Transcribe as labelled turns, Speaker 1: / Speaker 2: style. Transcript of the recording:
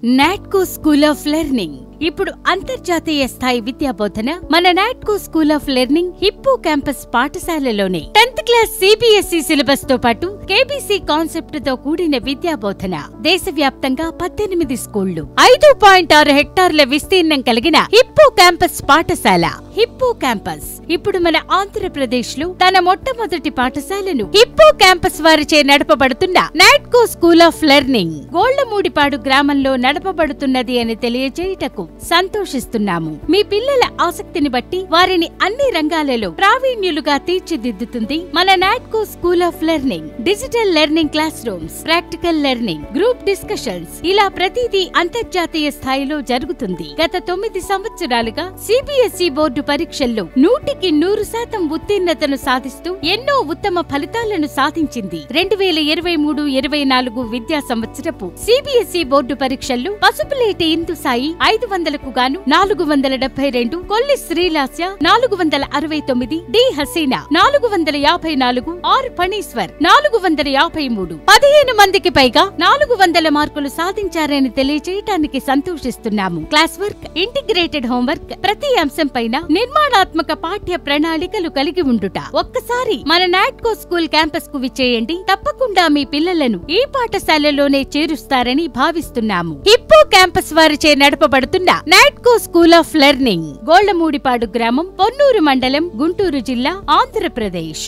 Speaker 1: Natco school of learning ఇప్పుడు అంతర్జాతీయ స్థాయి విద్యాబోధన మన Natco school of learning hippo campus పాఠశాలలోనే 10th క్లాస్ సిబిఎస్ఈ సిలబస్ తో పాటు కేబీసీ కాన్సెప్ట్ తో కూడిన విద్యాబోధన. దేశవ్యాప్తంగా 18 స్కూళ్లు, 5.6 హెక్టార్ల విస్తీర్ణం కలిగిన హిప్పో క్యాంపస్ పాఠశాల. హిప్పో క్యాంపస్ ఇప్పుడు మన ఆంధ్రప్రదేశ్ లో తన మొట్టమొదటి పాఠశాలను హిప్పో క్యాంపస్ వారిచే నడపబడుతున్న నాట్కో స్కూల్ ఆఫ్ లెర్నింగ్ గోళ్లమూడిపాడు గ్రామంలో నడపబడుతున్నది అని తెలియజేయుటకు సంతోషిస్తున్నాము. మీ పిల్లల ఆసక్తిని బట్టి వారిని అన్ని రంగాలలో ప్రావీణ్యులుగా తీర్చిదిద్దుతుంది మన Natco school of learning. Digital learning class rooms, practical learning, group discussions ఇలా ప్రతిదీ అంతర్జాతీయ స్థాయిలో జరుగుతుంది. గత 9 సంవత్సరాలుగా సిబిఎస్ఈ బోర్డు పరీక్షల్లో 100% ఉత్తీర్ణతను సాధిస్తూ ఎన్నో ఉత్తమ ఫలితాలను సాధించింది. 2023-24 విద్యా సంవత్సరపు సిబిఎస్ఈ బోర్డు పరీక్షల్లో పసుపులేటి ఇందు సాయి 500కు గాను 472, కొల్లి శ్రీలాస్య 469, డి హసీనా 454, ఆర్ ఫణీశ్వర్ 453, 15 మందికి పైగా 400 మార్కులు సాధించారని తెలియజేయటానికి సంతోషిస్తున్నాము. క్లాస్ వర్క్, ఇంటిగ్రేటెడ్ హోంవర్క్, ప్రతి అంశం పైన నిర్మాణాత్మక పాఠ్య ప్రణాళికలు కలిగి ఉండుట. ఒక్కసారి మన నాట్కో స్కూల్ క్యాంపస్ కు విచ్చేయండి. తప్పకుండా మీ పిల్లలను ఈ పాఠశాలలోనే చేరుస్తారని భావిస్తున్నాము. హిప్పో క్యాంపస్ వారిచే నడపబడుతున్న నాట్కో స్కూల్ ఆఫ్ లెర్నింగ్, గోళ్లమూడిపాడు గ్రామం, పొన్నూరు మండలం, గుంటూరు జిల్లా, ఆంధ్రప్రదేశ్.